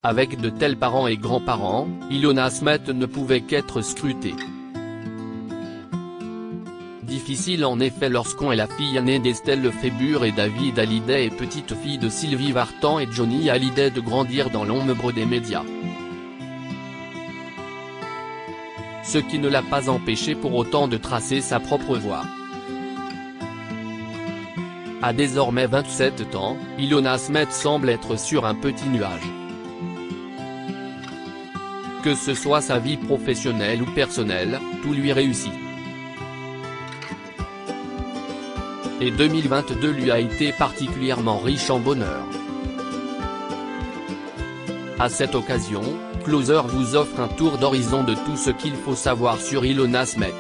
Avec de tels parents et grands-parents, Ilona Asmet ne pouvait qu'être scrutée. Difficile en effet lorsqu'on est la fille aînée d'Estelle Lefébure et David Hallyday et petite-fille de Sylvie Vartan et Johnny Hallyday de grandir dans l'ombre des médias. Ce qui ne l'a pas empêché pour autant de tracer sa propre voie. À désormais 27 ans, Ilona Asmet semble être sur un petit nuage. Que ce soit sa vie professionnelle ou personnelle, tout lui réussit. Et 2022 lui a été particulièrement riche en bonheur. À cette occasion, Closer vous offre un tour d'horizon de tout ce qu'il faut savoir sur Ilona Asmet.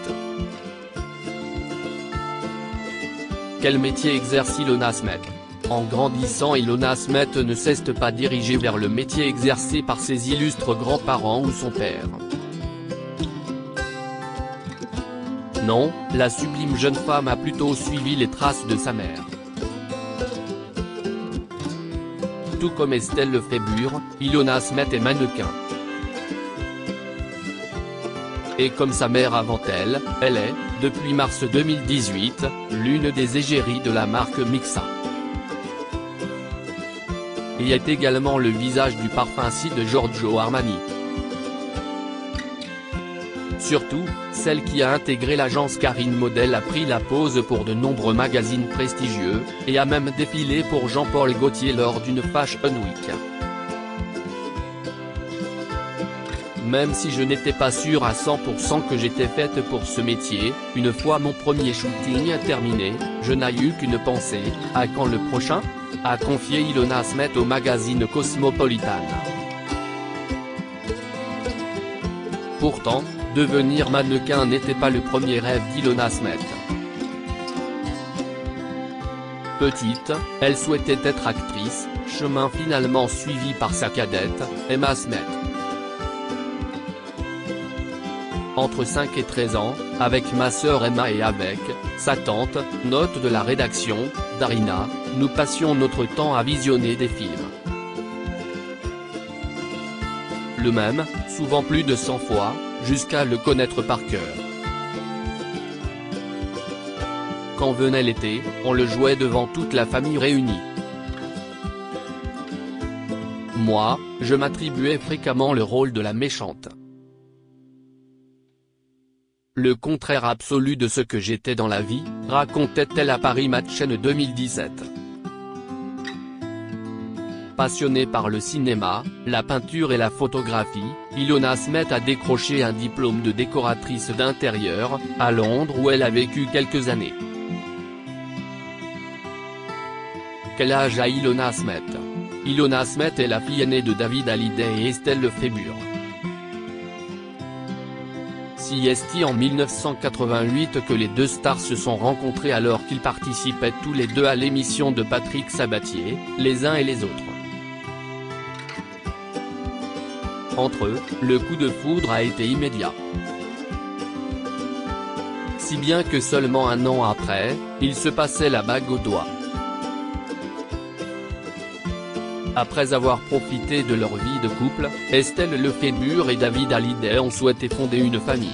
Quel métier exerce Ilona Asmet? En grandissant, Ilona Asmet ne cesse pas dirigée vers le métier exercé par ses illustres grands-parents ou son père. Non, la sublime jeune femme a plutôt suivi les traces de sa mère. Tout comme Estelle Lefébure, Ilona Asmet est mannequin. Et comme sa mère avant elle, elle est, depuis mars 2018, l'une des égéries de la marque Mixa. Et est également le visage du parfum Si de Giorgio Armani. Surtout, celle qui a intégré l'agence Karine Model a pris la pose pour de nombreux magazines prestigieux, et a même défilé pour Jean-Paul Gaultier lors d'une Fashion Week. Même si je n'étais pas sûr à 100% que j'étais faite pour ce métier, une fois mon premier shooting terminé, je n'ai eu qu'une pensée, à quand le prochain ? A confié Ilona Asmet au magazine Cosmopolitan. Pourtant, devenir mannequin n'était pas le premier rêve d'Ilona Asmet. Petite, elle souhaitait être actrice, chemin finalement suivi par sa cadette, Emma Asmet. Entre 5 et 13 ans, avec ma sœur Emma et avec sa tante, note de la rédaction, Darina, nous passions notre temps à visionner des films. Le même, souvent plus de 100 fois, jusqu'à le connaître par cœur. Quand venait l'été, on le jouait devant toute la famille réunie. Moi, je m'attribuais fréquemment le rôle de la méchante. Le contraire absolu de ce que j'étais dans la vie, racontait-elle à Paris Match en 2017. Passionnée par le cinéma, la peinture et la photographie, Ilona Asmet a décroché un diplôme de décoratrice d'intérieur, à Londres où elle a vécu quelques années. Quel âge a Ilona Asmet? Ilona Asmet est la fille aînée de David Hallyday et Estelle Lefébure. Si est en 1988 que les deux stars se sont rencontrés alors qu'ils participaient tous les deux à l'émission de Patrick Sabatier, Les uns et les autres. Entre eux, le coup de foudre a été immédiat. Si bien que seulement un an après, ils se passaient la bague au doigt. Après avoir profité de leur vie de couple, Estelle Lefébure et David Hallyday ont souhaité fonder une famille.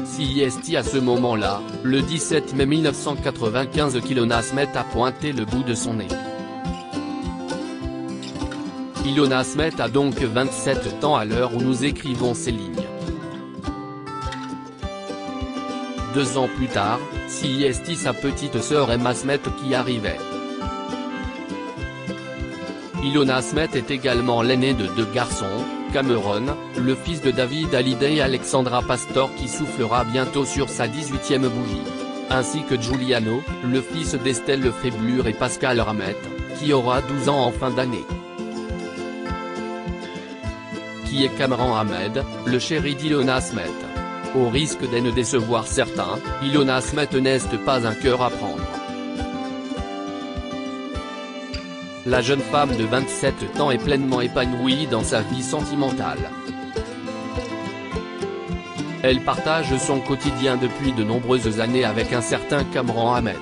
Si est à ce moment-là, le 17 mai 1995 qu'Ilona Asmet a pointé le bout de son nez. Ilona Asmet a donc 27 ans à l'heure où nous écrivons ces lignes. 2 ans plus tard, si est sa petite sœur Emma Asmet qui arrivait. Ilona Asmet est également l'aînée de 2 garçons, Cameron, le fils de David Hallyday et Alexandra Pastor qui soufflera bientôt sur sa 18e bougie, ainsi que Giuliano, le fils d'Estelle Lefébure et Pascal Hamet, qui aura 12 ans en fin d'année. Qui est Kamran Ahmed, le chéri d'Ilona Asmet. Au risque de ne décevoir certains, Ilona Asmet n'est pas un cœur à prendre. La jeune femme de 27 ans est pleinement épanouie dans sa vie sentimentale. Elle partage son quotidien depuis de nombreuses années avec un certain Kamran Ahmed.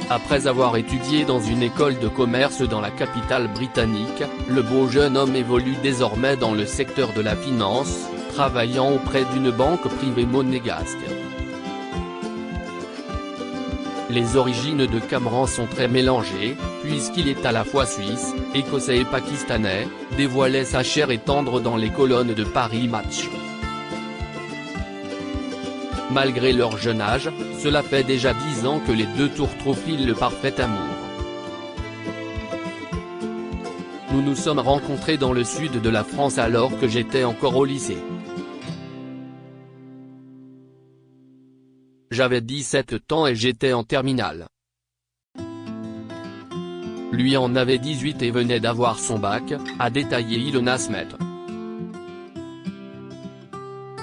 Après avoir étudié dans une école de commerce dans la capitale britannique, le beau jeune homme évolue désormais dans le secteur de la finance, travaillant auprès d'une banque privée monégasque. Les origines de Cameron sont très mélangées, puisqu'il est à la fois suisse, écossais et pakistanais, dévoilait sa chair et tendre dans les colonnes de Paris Match. Malgré leur jeune âge, cela fait déjà 10 ans que les deux tourtereaux-filent le parfait amour. Nous nous sommes rencontrés dans le sud de la France alors que j'étais encore au lycée. J'avais 17 ans et j'étais en terminale. Lui en avait 18 et venait d'avoir son bac, a détaillé Ilona Smet.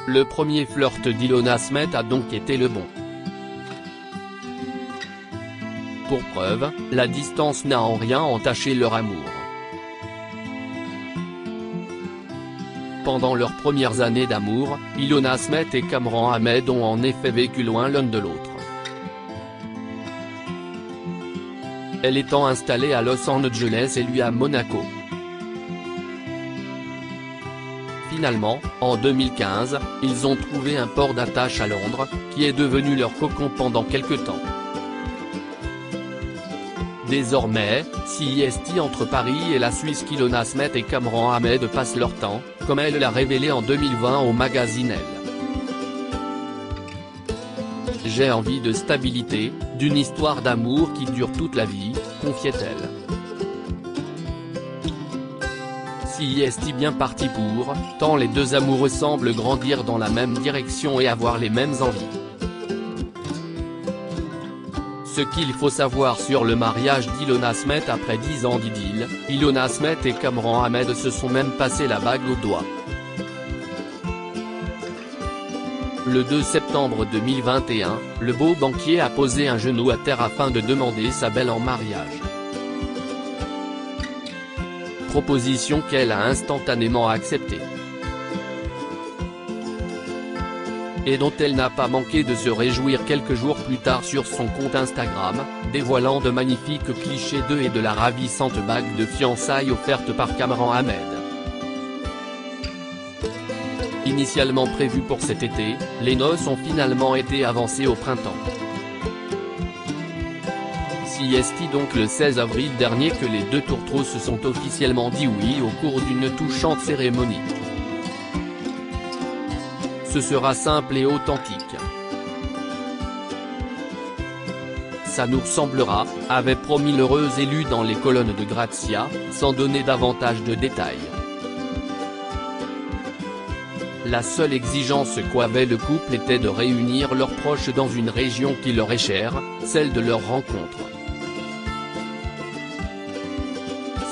Le premier flirt d'Ilona Smet a donc été le bon. Pour preuve, la distance n'a en rien entaché leur amour. Pendant leurs premières années d'amour, Ilona Smet et Cameron Ahmed ont en effet vécu loin l'un de l'autre. Elle étant installée à Los Angeles et lui à Monaco. Finalement, en 2015, ils ont trouvé un port d'attache à Londres, qui est devenu leur cocon pendant quelque temps. Désormais, si est entre Paris et la Suisse qu'Ilona Smet et Cameron Ahmed passent leur temps, comme elle l'a révélé en 2020 au magazine Elle. J'ai envie de stabilité, d'une histoire d'amour qui dure toute la vie, confiait-elle. Si est bien parti pour, tant les deux amoureux semblent grandir dans la même direction et avoir les mêmes envies. Ce qu'il faut savoir sur le mariage d'Ilona Smet après 10 ans d'idylle, Ilona Smet et Cameron Ahmed se sont même passé la bague au doigt. Le 2 septembre 2021, le beau banquier a posé un genou à terre afin de demander sa belle en mariage. Proposition qu'elle a instantanément acceptée. Et dont elle n'a pas manqué de se réjouir quelques jours plus tard sur son compte Instagram, dévoilant de magnifiques clichés d'eux et de la ravissante bague de fiançailles offerte par Cameron Ahmed. Initialement prévues pour cet été, les noces ont finalement été avancées au printemps. Si est donc le 16 avril dernier que les deux tourtereaux se sont officiellement dit oui au cours d'une touchante cérémonie. Ce sera simple et authentique. Ça nous ressemblera, avait promis l'heureuse élue dans les colonnes de Grazia, sans donner davantage de détails. La seule exigence qu'avait le couple était de réunir leurs proches dans une région qui leur est chère, celle de leur rencontre.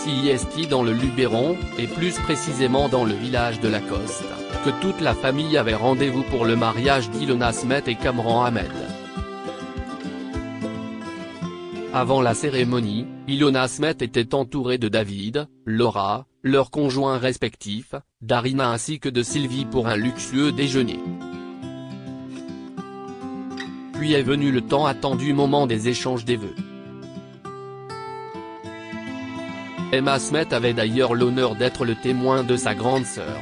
Si est dans le Luberon, et plus précisément dans le village de Lacoste, que toute la famille avait rendez-vous pour le mariage d'Ilona Smet et Cameron Ahmed. Avant la cérémonie, Ilona Smet était entourée de David, Laura, leurs conjoints respectifs, Darina ainsi que de Sylvie pour un luxueux déjeuner. Puis est venu le tant attendu moment des échanges des vœux. Emma Smet avait d'ailleurs l'honneur d'être le témoin de sa grande sœur.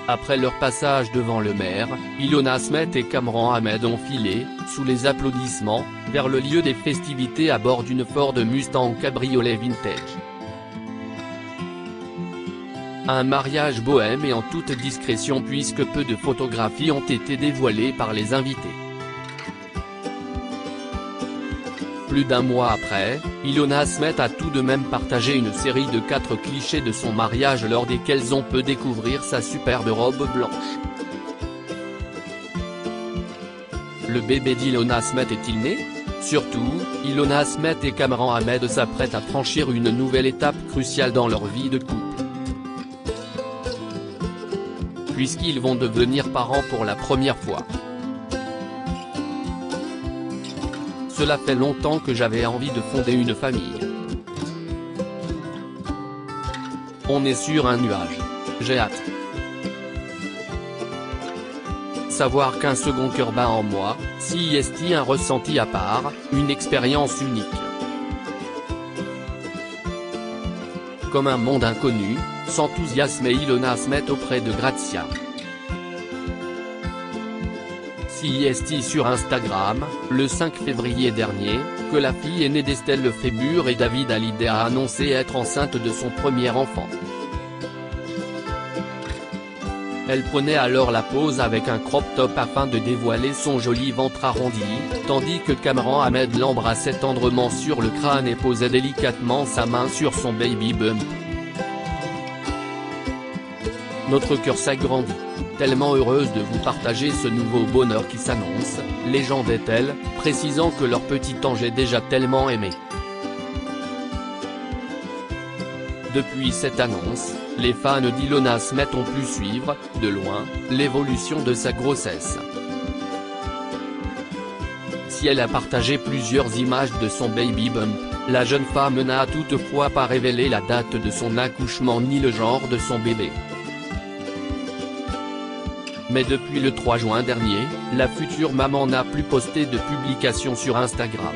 Après leur passage devant le maire, Ilona Smet et Cameron Ahmed ont filé, sous les applaudissements, vers le lieu des festivités à bord d'une Ford Mustang cabriolet vintage. Un mariage bohème et en toute discrétion puisque peu de photographies ont été dévoilées par les invités. Plus d'un mois après, Ilona Smet a tout de même partagé une série de 4 clichés de son mariage lors desquels on peut découvrir sa superbe robe blanche. Le bébé d'Ilona Smet est-il né? Surtout, Ilona Smet et Cameron Ahmed s'apprêtent à franchir une nouvelle étape cruciale dans leur vie de couple. Puisqu'ils vont devenir parents pour la première fois. Cela fait longtemps que j'avais envie de fonder une famille. On est sur un nuage. J'ai hâte. savoir qu'un second cœur bat en moi, si est un ressenti à part, une expérience unique. Comme un monde inconnu, s'enthousiasmait Ilona Asmet auprès de Grazia. Si est sur Instagram, le 5 février dernier, que la fille aînée d'Estelle Lefébure et David Hallyday a annoncé être enceinte de son premier enfant. Elle prenait alors la pose avec un crop top afin de dévoiler son joli ventre arrondi, tandis que Cameron Ahmed l'embrassait tendrement sur le crâne et posait délicatement sa main sur son baby bump. Notre cœur s'agrandit. Tellement heureuse de vous partager ce nouveau bonheur qui s'annonce, légendait-elle, précisant que leur petit ange est déjà tellement aimé. Depuis cette annonce, les fans d'Ilona Asmet ont pu suivre, de loin, l'évolution de sa grossesse. Si elle a partagé plusieurs images de son baby bump, la jeune femme n'a toutefois pas révélé la date de son accouchement ni le genre de son bébé. Mais depuis le 3 juin dernier, la future maman n'a plus posté de publication sur Instagram.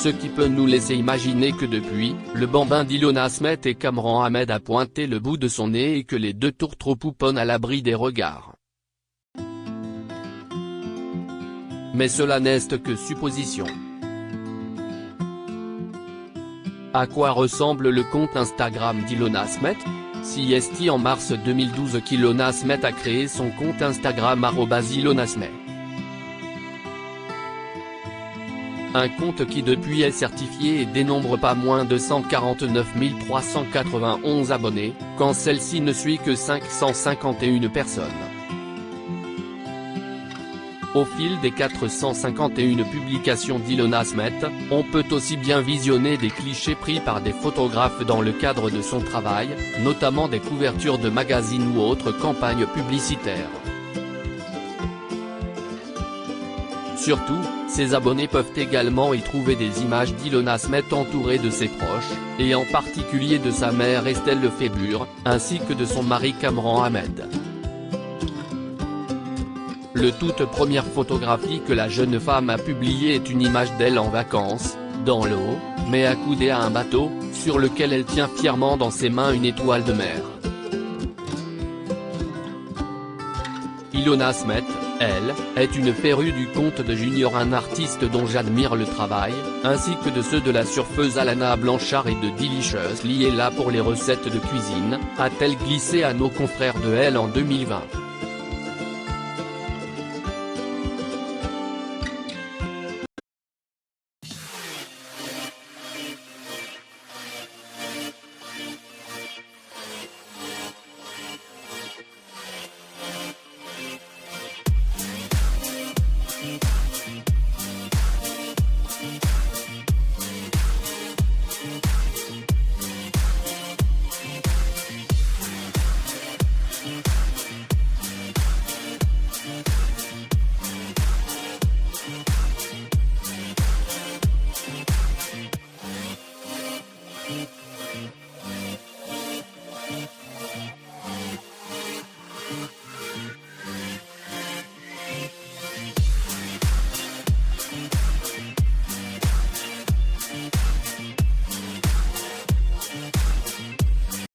Ce qui peut nous laisser imaginer que depuis, le bambin d'Ilona Asmet et Cameron Ahmed a pointé le bout de son nez et que les deux tourtereaux pouponnent à l'abri des regards. Mais cela n'est que supposition. À quoi ressemble le compte Instagram d'Ilona Asmet ? Si est en mars 2012 qu'Ilona Asmet a créé son compte Instagram @IlonaAsmet. Un compte qui depuis est certifié et dénombre pas moins de 149 391 abonnés, quand celle-ci ne suit que 551 personnes. Au fil des 451 publications d'Ilona Asmet, on peut aussi bien visionner des clichés pris par des photographes dans le cadre de son travail, notamment des couvertures de magazines ou autres campagnes publicitaires. Surtout, ses abonnés peuvent également y trouver des images d'Ilona Asmet entourée de ses proches, et en particulier de sa mère Estelle Lefébure, ainsi que de son mari Cameron Ahmed. Le toute première photographie que la jeune femme a publiée est une image d'elle en vacances, dans l'eau, mais accoudée à un bateau, sur lequel elle tient fièrement dans ses mains une étoile de mer. Ilona Asmet, elle, est une férue du conte de Junior, un artiste dont j'admire le travail, ainsi que de ceux de la surfeuse Alana Blanchard et de Delicious Liela pour les recettes de cuisine, a-t-elle glissé à nos confrères de Elle en 2020.